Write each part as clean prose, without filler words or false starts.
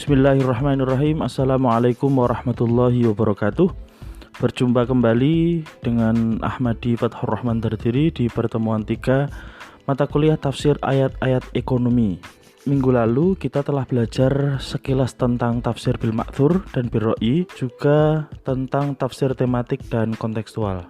Bismillahirrahmanirrahim. Assalamualaikum warahmatullahi wabarakatuh. Berjumpa kembali dengan Ahmadi Fathur Rahman Dardiri di pertemuan 3 mata kuliah tafsir ayat-ayat ekonomi. Minggu lalu kita telah belajar sekilas tentang tafsir bil ma'thur dan bil ra'i, juga tentang tafsir tematik dan kontekstual.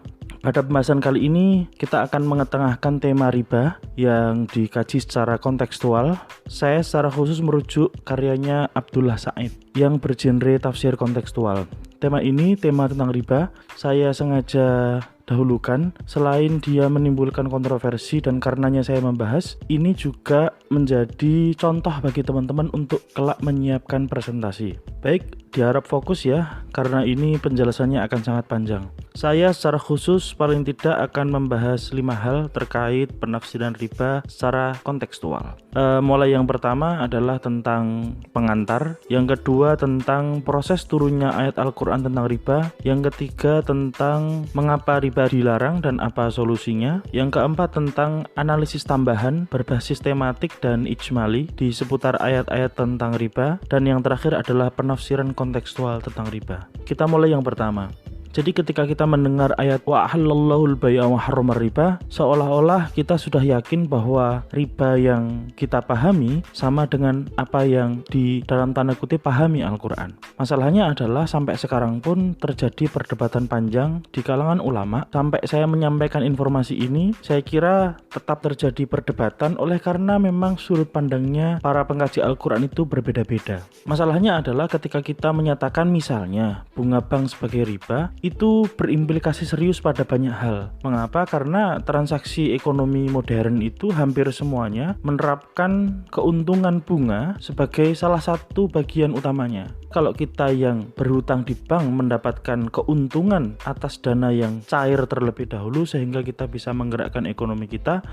Pada pembahasan kali ini kita akan mengetengahkan tema riba yang dikaji secara kontekstual. Saya secara khusus merujuk karyanya Abdullah Said yang bergenre tafsir kontekstual. Tema ini, tema tentang riba, saya sengaja dahulukan. Selain dia menimbulkan kontroversi dan karenanya saya membahas, ini juga menjadi contoh bagi teman-teman untuk kelak menyiapkan presentasi. Baik, diharap fokus ya, karena ini penjelasannya akan sangat panjang. Saya secara khusus paling tidak akan membahas 5 hal terkait penafsiran riba secara kontekstual. Mulai yang pertama adalah tentang pengantar, yang kedua tentang proses turunnya ayat Al-Quran tentang riba, yang ketiga tentang mengapa riba dilarang dan apa solusinya, yang keempat tentang analisis tambahan berbasis tematik dan ijmali di seputar ayat-ayat tentang riba, dan yang terakhir adalah penafsiran kontekstual tentang riba. Kita mulai yang pertama. Jadi ketika kita mendengar ayat wa ahallallahul bai'a wa harramar riba, seolah-olah kita sudah yakin bahwa riba yang kita pahami sama dengan apa yang di dalam tanda kutip pahami Al-Quran. Masalahnya adalah sampai sekarang pun terjadi perdebatan panjang di kalangan ulama. Sampai saya menyampaikan informasi ini, saya kira tetap terjadi perdebatan oleh karena memang sudut pandangnya para pengkaji Al-Quran itu berbeda-beda. Masalahnya adalah ketika kita menyatakan misalnya bunga bank sebagai riba, itu berimplikasi serius pada banyak hal. Mengapa? Karena transaksi ekonomi modern itu hampir semuanya menerapkan keuntungan bunga sebagai salah satu bagian utamanya. Kalau kita yang berhutang di bank mendapatkan keuntungan atas dana yang cair terlebih dahulu sehingga kita bisa menggerakkan ekonomi kita,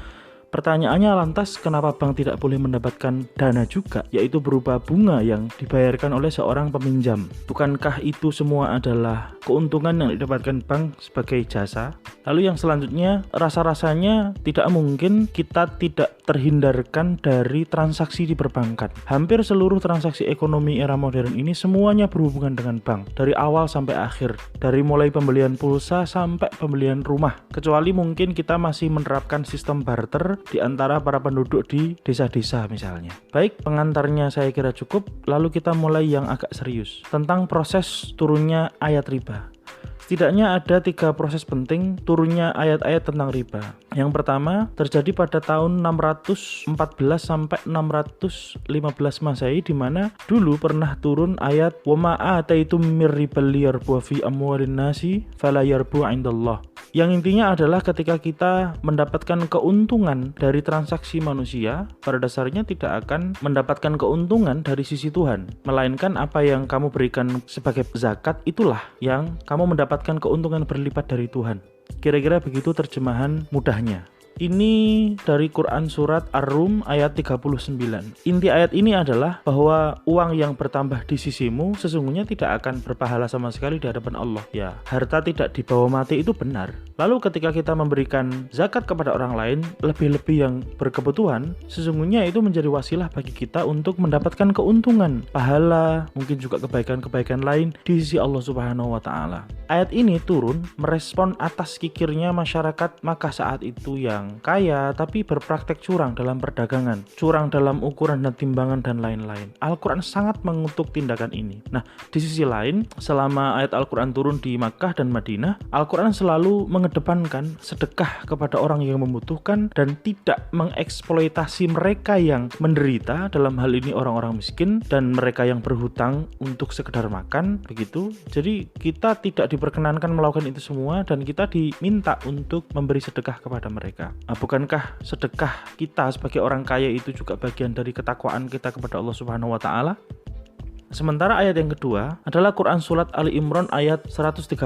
pertanyaannya lantas kenapa bank tidak boleh mendapatkan dana juga, yaitu berupa bunga yang dibayarkan oleh seorang peminjam? Bukankah itu semua adalah keuntungan yang didapatkan bank sebagai jasa? Lalu yang selanjutnya, rasa-rasanya tidak mungkin kita tidak terhindarkan dari transaksi di perbankan. Hampir seluruh transaksi ekonomi era modern ini semuanya berhubungan dengan bank, dari awal sampai akhir, dari mulai pembelian pulsa sampai pembelian rumah, kecuali mungkin kita masih menerapkan sistem barter di antara para penduduk di desa-desa misalnya. Baik, pengantarnya saya kira cukup, lalu kita mulai yang agak serius tentang proses turunnya ayat riba. Setidaknya ada 3 proses penting turunnya ayat-ayat tentang riba. Yang pertama terjadi pada tahun 614 sampai 615 Masehi, di mana dulu pernah turun ayat wa ma ataitum mir ribal liyarbu fi amwalin nasi fala yarbu 'indallah. Yang intinya adalah ketika kita mendapatkan keuntungan dari transaksi manusia, pada dasarnya tidak akan mendapatkan keuntungan dari sisi Tuhan, melainkan apa yang kamu berikan sebagai zakat itulah yang kamu mendapatkan keuntungan berlipat dari Tuhan. Kira-kira begitu terjemahan mudahnya. Ini dari Quran surat Ar-Rum ayat 39. Inti ayat ini adalah bahwa uang yang bertambah di sisimu sesungguhnya tidak akan berpahala sama sekali di hadapan Allah. Ya, harta tidak dibawa mati itu benar. Lalu ketika kita memberikan zakat kepada orang lain, lebih-lebih yang berkebutuhan, sesungguhnya itu menjadi wasilah bagi kita untuk mendapatkan keuntungan, pahala, mungkin juga kebaikan-kebaikan lain di sisi Allah Subhanahu wa taala. Ayat ini turun merespon atas kikirnya masyarakat Makkah saat itu yang kaya tapi berpraktek curang dalam perdagangan, curang dalam ukuran dan timbangan dan lain-lain. Al-Quran sangat mengutuk tindakan ini. Nah, di sisi lain, selama ayat Al-Quran turun di Makkah dan Madinah, Al-Quran selalu mengedepankan sedekah kepada orang yang membutuhkan dan tidak mengeksploitasi mereka yang menderita, dalam hal ini orang-orang miskin dan mereka yang berhutang untuk sekedar makan, begitu. Jadi kita tidak diperkenankan melakukan itu semua dan kita diminta untuk memberi sedekah kepada mereka. Bukankah sedekah kita sebagai orang kaya itu juga bagian dari ketakwaan kita kepada Allah Subhanahu wa taala? Sementara ayat yang kedua adalah Quran surat Ali Imran ayat 130.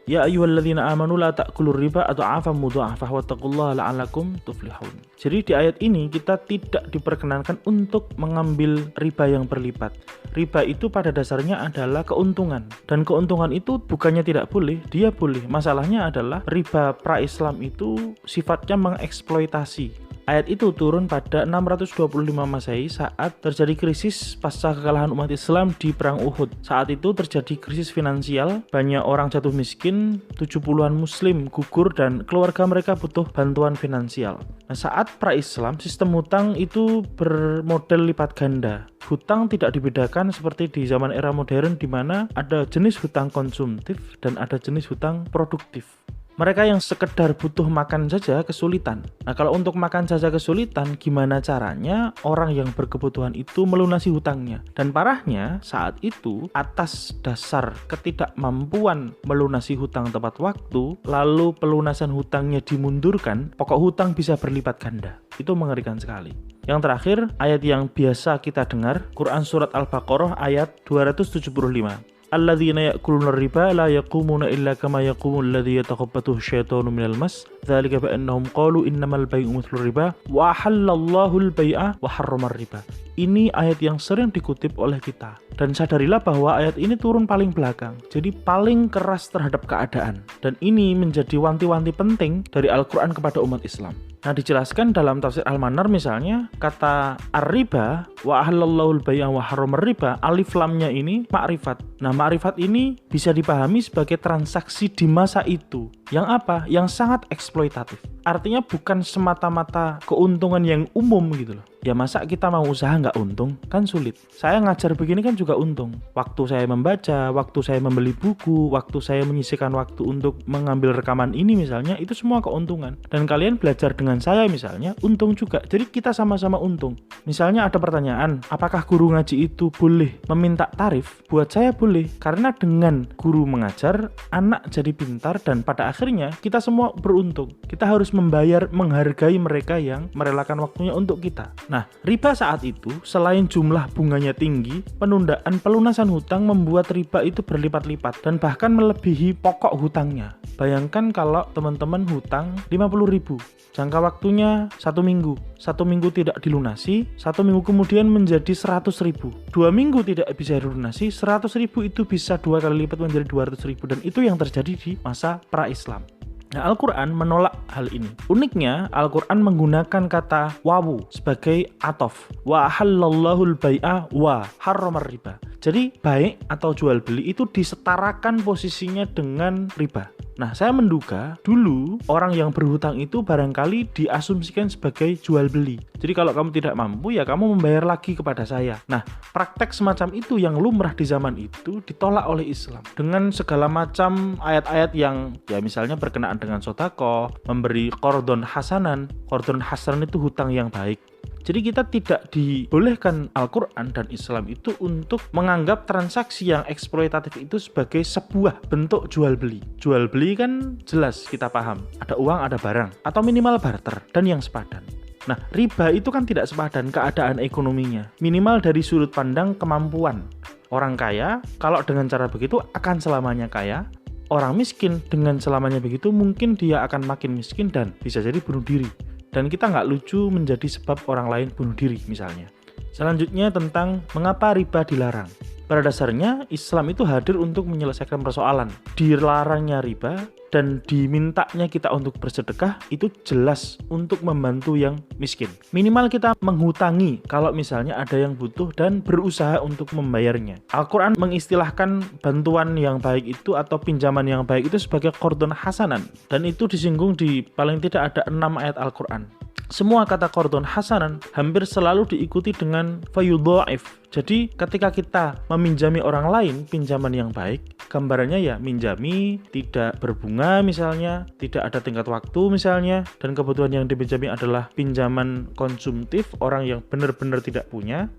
Ya ayyuhalladzina amanu la ta'kulur riba adha'afan mudha'afah wattaqullaha la'allakum tuflihun. Jadi di ayat ini kita tidak diperkenankan untuk mengambil riba yang berlipat. Riba itu pada dasarnya adalah keuntungan, dan keuntungan itu bukannya tidak boleh, dia boleh. Masalahnya adalah riba pra-Islam itu sifatnya mengeksploitasi. Ayat itu turun pada 625 Masehi saat terjadi krisis pasca kekalahan umat Islam di Perang Uhud. Saat itu terjadi krisis finansial, banyak orang jatuh miskin, 70-an muslim gugur dan keluarga mereka butuh bantuan finansial. Nah, saat pra-Islam, sistem hutang itu bermodel lipat ganda. Hutang tidak dibedakan seperti di zaman era modern di mana ada jenis hutang konsumtif dan ada jenis hutang produktif. Mereka yang sekedar butuh makan saja kesulitan. Nah, kalau untuk makan saja kesulitan, gimana caranya orang yang berkebutuhan itu melunasi hutangnya? Dan parahnya, saat itu atas dasar ketidakmampuan melunasi hutang tepat waktu, lalu pelunasan hutangnya dimundurkan, pokok hutang bisa berlipat ganda. Itu mengerikan sekali. Yang terakhir, ayat yang biasa kita dengar, Quran Surat Al-Baqarah ayat 275. Alladzina ya'kuluna riba la yaqumuna illa kama yaqumul ladzi yatakhabbathu asyaitanu minal mas dzalika bi annahum qalu innamal bai'u mithlur riba wa halallahu al-bai'a wa harramar riba. Ini ayat yang sering dikutip oleh kita. Dan sadarilah bahwa ayat ini turun paling belakang. Jadi paling keras terhadap keadaan. Dan ini menjadi wanti-wanti penting dari Al-Qur'an kepada umat Islam. Nah, dijelaskan dalam tafsir Al-Manar misalnya, kata ar-riba wa ahallallahu al-bai'a wa harramar riba, alif lamnya ini ma'rifat. Nah, ma'rifat ini bisa dipahami sebagai transaksi di masa itu. Yang apa? Yang sangat eksploitatif. Artinya bukan semata-mata keuntungan yang umum gitu loh. Ya masa kita mau usaha nggak untung? Kan sulit. Saya ngajar begini kan juga untung. Waktu saya membaca, waktu saya membeli buku, waktu saya menyisihkan waktu untuk mengambil rekaman ini misalnya, itu semua keuntungan. Dan kalian belajar dengan saya misalnya, untung juga. Jadi kita sama-sama untung. Misalnya ada pertanyaan, apakah guru ngaji itu boleh meminta tarif? Buat saya boleh. Karena dengan guru mengajar, anak jadi pintar dan pada akhirnya kita semua beruntung. Kita harus menghargai mereka yang merelakan waktunya untuk kita. Nah, riba saat itu selain jumlah bunganya tinggi, penundaan pelunasan hutang membuat riba itu berlipat-lipat dan bahkan melebihi pokok hutangnya. Bayangkan kalau teman-teman hutang 50.000, jangka waktunya 1 minggu. 1 minggu tidak dilunasi, 1 minggu kemudian menjadi 100.000. 2 minggu tidak bisa dilunasi, 100.000 itu bisa 2 kali lipat menjadi 200.000 dan itu yang terjadi di masa pra-Islam. Nah, Al-Quran menolak hal ini. Uniknya, Al-Quran menggunakan kata wawu sebagai atof. Wa halallahu al-bai'a wa harramar riba. Jadi, baik atau jual beli itu disetarakan posisinya dengan riba. Nah, saya menduga dulu orang yang berhutang itu barangkali diasumsikan sebagai jual beli. Jadi kalau kamu tidak mampu ya kamu membayar lagi kepada saya. Nah, praktek semacam itu yang lumrah di zaman itu ditolak oleh Islam. Dengan segala macam ayat-ayat yang ya misalnya berkenaan dengan sodaqah, memberi qardon hasanan. Qardon hasanan itu hutang yang baik. Jadi kita tidak dibolehkan Al-Quran dan Islam itu untuk menganggap transaksi yang eksploitatif itu sebagai sebuah bentuk jual beli. Jual beli kan jelas kita paham, ada uang, ada barang, atau minimal barter, dan yang sepadan. Nah, riba itu kan tidak sepadan keadaan ekonominya, minimal dari sudut pandang kemampuan. Orang kaya, kalau dengan cara begitu akan selamanya kaya. Orang miskin dengan selamanya begitu mungkin dia akan makin miskin dan bisa jadi bunuh diri. Dan kita nggak lucu menjadi sebab orang lain bunuh diri misalnya. Selanjutnya tentang mengapa riba dilarang. Pada dasarnya Islam itu hadir untuk menyelesaikan persoalan. Dilarangnya riba dan dimintanya kita untuk bersedekah itu jelas untuk membantu yang miskin. Minimal kita menghutangi kalau misalnya ada yang butuh dan berusaha untuk membayarnya. Al-Quran mengistilahkan bantuan yang baik itu atau pinjaman yang baik itu sebagai qardon hasanan. Dan itu disinggung di paling tidak ada 6 ayat Al-Quran. Semua kata qardon hasanan hampir selalu diikuti dengan fayudha'if. Jadi ketika kita meminjami orang lain pinjaman yang baik, gambarannya ya minjami tidak berbunga misalnya, tidak ada tingkat waktu misalnya, dan kebutuhan yang dipinjami adalah pinjaman konsumtif orang yang benar-benar tidak punya.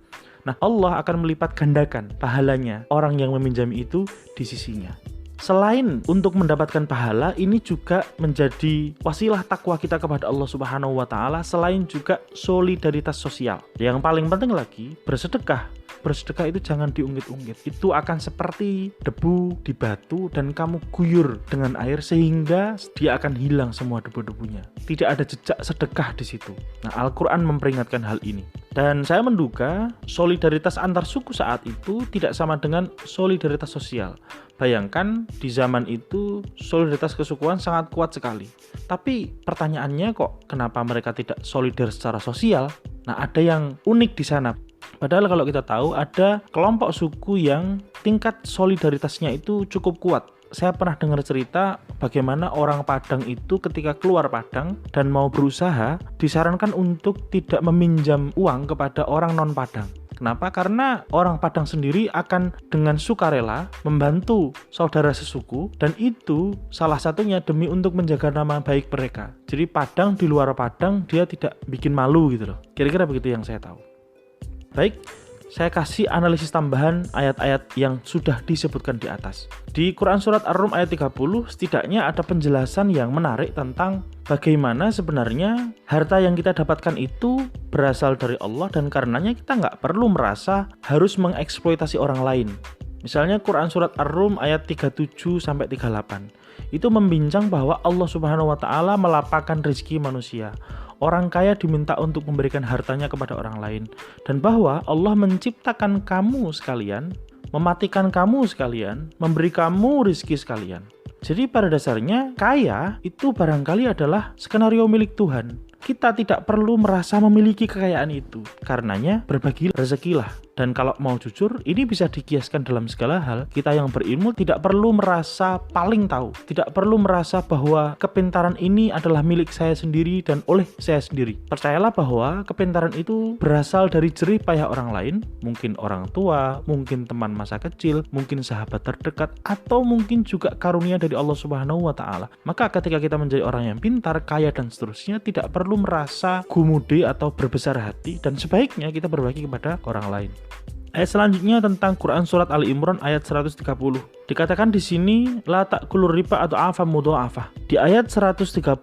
Nah, Allah akan melipat gandakan pahalanya orang yang meminjami itu di sisinya. Selain untuk mendapatkan pahala, ini juga menjadi wasilah takwa kita kepada Allah Subhanahu wa Ta'ala, selain juga solidaritas sosial. Yang paling penting lagi, bersedekah. Bersedekah itu jangan diungkit-ungkit. Itu akan seperti debu di batu dan kamu guyur dengan air sehingga dia akan hilang semua debu-debunya. Tidak ada jejak sedekah di situ. Nah, Al-Quran memperingatkan hal ini. Dan saya menduga solidaritas antar suku saat itu tidak sama dengan solidaritas sosial. Bayangkan di zaman itu solidaritas kesukuan sangat kuat sekali. Tapi pertanyaannya kok kenapa mereka tidak solidar secara sosial? Nah, ada yang unik di sana. Padahal kalau kita tahu ada kelompok suku yang tingkat solidaritasnya itu cukup kuat. Saya pernah dengar cerita bagaimana orang Padang itu ketika keluar Padang dan mau berusaha disarankan untuk tidak meminjam uang kepada orang non-Padang. Kenapa? Karena orang Padang sendiri akan dengan sukarela membantu saudara sesuku dan itu salah satunya demi untuk menjaga nama baik mereka. Jadi Padang di luar Padang dia tidak bikin malu gitu loh. Kira-kira begitu yang saya tahu. Baik. Saya kasih analisis tambahan ayat-ayat yang sudah disebutkan di atas. Di Quran Surat Ar-Rum ayat 30, setidaknya ada penjelasan yang menarik tentang bagaimana sebenarnya harta yang kita dapatkan itu berasal dari Allah dan karenanya kita nggak perlu merasa harus mengeksploitasi orang lain. Misalnya Quran Surat Ar-Rum ayat 37-38. Itu membincang bahwa Allah Subhanahu wa Ta'ala melapangkan rezeki manusia. Orang kaya diminta untuk memberikan hartanya kepada orang lain. Dan bahwa Allah menciptakan kamu sekalian, mematikan kamu sekalian, memberi kamu rezeki sekalian. Jadi pada dasarnya kaya itu barangkali adalah skenario milik Tuhan. Kita tidak perlu merasa memiliki kekayaan itu. Karenanya berbagi rezekilah. Dan kalau mau jujur, ini bisa dikiaskan dalam segala hal. Kita yang berilmu tidak perlu merasa paling tahu. Tidak perlu merasa bahwa kepintaran ini adalah milik saya sendiri dan oleh saya sendiri. Percayalah bahwa kepintaran itu berasal dari jerih payah orang lain. Mungkin orang tua, mungkin teman masa kecil, mungkin sahabat terdekat, atau mungkin juga karunia dari Allah Subhanahu wa Ta'ala. Maka ketika kita menjadi orang yang pintar, kaya dan seterusnya, tidak perlu merasa gumude atau berbesar hati dan sebaiknya kita berbagi kepada orang lain. Ayat selanjutnya tentang Quran Surat Ali Imran ayat 130. Dikatakan di sini la ta'kulur riba atau afa mudha'afah. Di ayat 134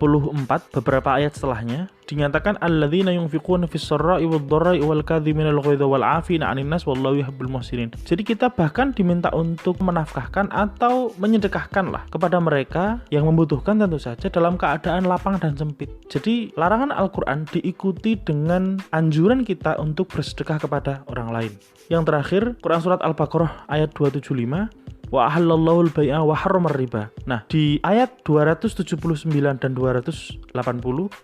beberapa ayat setelahnya dinyatakan alladzina yunfiquna fis-sarra'i wad-dharra'i wal kadhiminal ghaidha wal 'afina 'anil nas wallahu yuhibbul muhsinin. Jadi kita bahkan diminta untuk menafkahkan atau menyedekahkanlah kepada mereka yang membutuhkan tentu saja dalam keadaan lapang dan sempit. Jadi larangan Al-Qur'an diikuti dengan anjuran kita untuk bersedekah kepada orang lain. Yang terakhir, Quran Surat Al-Baqarah ayat 275, wa ahallallahu al-bai'a wa harramar riba. Nah, di ayat 279 dan 280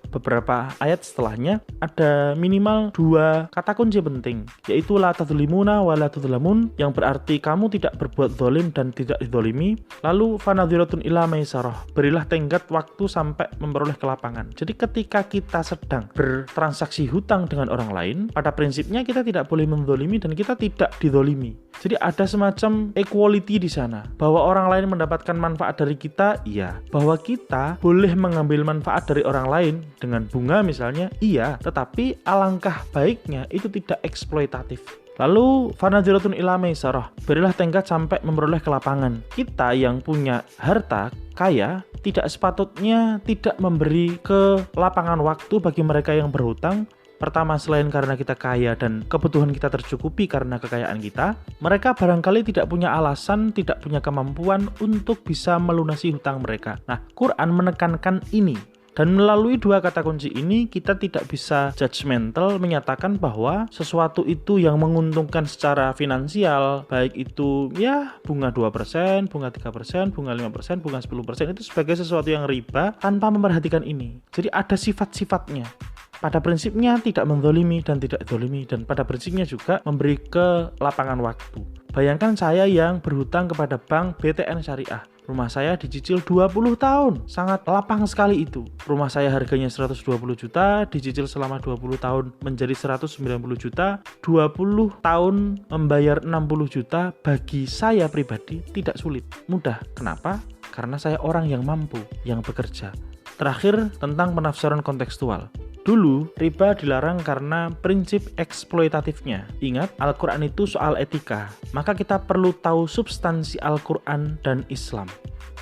beberapa ayat setelahnya ada minimal dua kata kunci penting, yaitu la tadzlimuna wa la tudzlamun, yang berarti kamu tidak berbuat zalim dan tidak dizalimi. Lalu fanadhiratun ila maisarah, berilah tenggat waktu sampai memperoleh kelapangan. Jadi ketika kita sedang bertransaksi hutang dengan orang lain, pada prinsipnya kita tidak boleh menzalimi dan kita tidak dizalimi. Jadi ada semacam equality di sana, bahwa orang lain mendapatkan manfaat dari kita, iya. Bahwa kita boleh mengambil manfaat dari orang lain dengan bunga misalnya, iya. Tetapi alangkah baiknya itu tidak eksploitatif. Lalu fanadhiratun ila maisarah, berilah tenggat sampai memperoleh kelapangan. Kita yang punya harta kaya tidak sepatutnya tidak memberi kelapangan waktu bagi mereka yang berhutang. Pertama, selain karena kita kaya dan kebutuhan kita tercukupi karena kekayaan kita, mereka barangkali tidak punya alasan, tidak punya kemampuan untuk bisa melunasi hutang mereka. Nah, Quran menekankan ini. Dan melalui dua kata kunci ini, kita tidak bisa judgmental menyatakan bahwa sesuatu itu yang menguntungkan secara finansial, baik itu ya bunga 2%, bunga 3%, bunga 5%, bunga 10%, itu sebagai sesuatu yang riba tanpa memperhatikan ini. Jadi ada sifat-sifatnya. Pada prinsipnya tidak menzalimi dan tidak dzalimi, dan pada prinsipnya juga memberi kelapangan waktu. Bayangkan saya yang berhutang kepada bank BTN Syariah. Rumah saya dicicil 20 tahun. Sangat lapang sekali itu. Rumah saya harganya 120 juta, dicicil selama 20 tahun menjadi 190 juta. 20 tahun membayar 60 juta bagi saya pribadi tidak sulit. Mudah. Kenapa? Karena saya orang yang mampu, yang bekerja. Terakhir, tentang penafsiran kontekstual. Dulu, riba dilarang karena prinsip eksploitatifnya. Ingat, Al-Quran itu soal etika. Maka kita perlu tahu substansi Al-Quran dan Islam.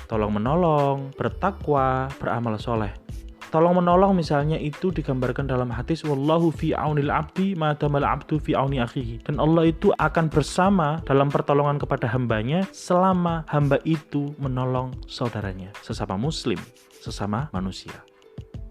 Tolong-menolong, bertakwa, beramal soleh. Tolong-menolong misalnya itu digambarkan dalam hadis wallahu fi aunil abdi ma damal abdu fi auni akhihi. Dan Allah itu akan bersama dalam pertolongan kepada hambanya selama hamba itu menolong saudaranya, sesama muslim, sesama manusia.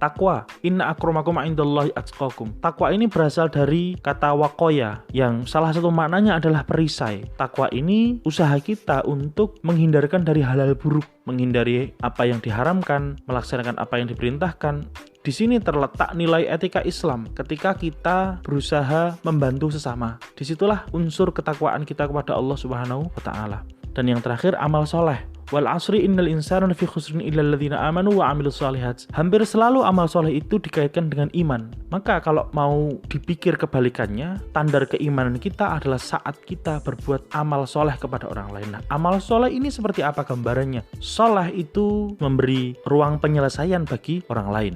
Takwa, inna akramakum indallahi atqakum. Takwa ini berasal dari kata waqoya, yang salah satu maknanya adalah perisai. Takwa ini usaha kita untuk menghindarkan dari hal-hal buruk, menghindari apa yang diharamkan, melaksanakan apa yang diperintahkan. Di sini terletak nilai etika Islam ketika kita berusaha membantu sesama. Disitulah unsur ketakwaan kita kepada Allah Subhanahu wa Ta'ala. Dan yang terakhir, amal soleh. Wal asri innal insana lafi khusrin illal ladzina amanu wa amilus shalihat. Hampir selalu amal soleh itu dikaitkan dengan iman. Maka kalau mau dipikir kebalikannya, tanda keimanan kita adalah saat kita berbuat amal soleh kepada orang lain. Nah, amal soleh ini seperti apa gambarannya? Soleh itu memberi ruang penyelesaian bagi orang lain.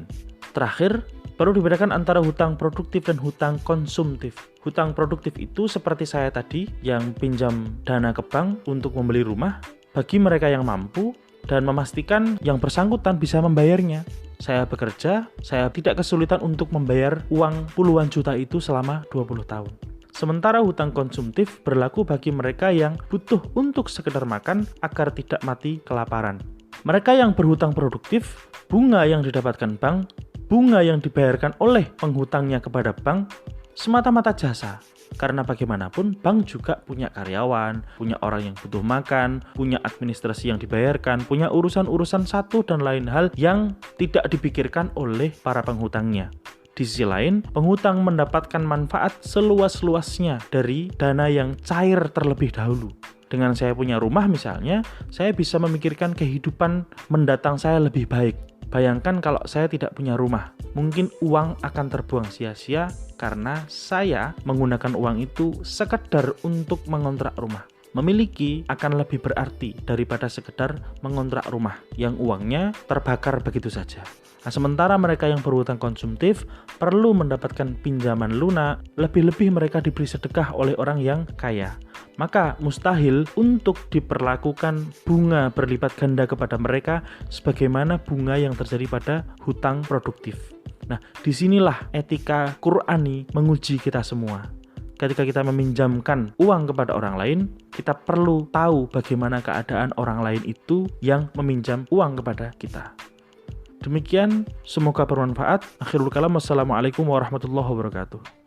Terakhir, perlu dibedakan antara hutang produktif dan hutang konsumtif. Hutang produktif itu seperti saya tadi yang pinjam dana ke bank untuk membeli rumah bagi mereka yang mampu dan memastikan yang bersangkutan bisa membayarnya. Saya bekerja, saya tidak kesulitan untuk membayar uang puluhan juta itu selama 20 tahun. Sementara hutang konsumtif berlaku bagi mereka yang butuh untuk sekedar makan agar tidak mati kelaparan. Mereka yang berhutang produktif, bunga yang didapatkan bank, bunga yang dibayarkan oleh penghutangnya kepada bank semata-mata jasa. Karena bagaimanapun bank juga punya karyawan, punya orang yang butuh makan, punya administrasi yang dibayarkan, punya urusan-urusan satu dan lain hal yang tidak dipikirkan oleh para penghutangnya. Di sisi lain, penghutang mendapatkan manfaat seluas-luasnya dari dana yang cair terlebih dahulu. Dengan saya punya rumah misalnya, saya bisa memikirkan kehidupan mendatang saya lebih baik. Bayangkan kalau saya tidak punya rumah, mungkin uang akan terbuang sia-sia karena saya menggunakan uang itu sekedar untuk mengontrak rumah. Memiliki akan lebih berarti daripada sekedar mengontrak rumah yang uangnya terbakar begitu saja. Nah, sementara mereka yang berhutang konsumtif perlu mendapatkan pinjaman lunak, lebih-lebih mereka diberi sedekah oleh orang yang kaya. Maka mustahil untuk diperlakukan bunga berlipat ganda kepada mereka sebagaimana bunga yang terjadi pada hutang produktif. Nah, disinilah etika Qur'ani menguji kita semua. Ketika kita meminjamkan uang kepada orang lain, kita perlu tahu bagaimana keadaan orang lain itu yang meminjam uang kepada kita. Demikian, semoga bermanfaat. Akhirul kalam, wassalamualaikum warahmatullahi wabarakatuh.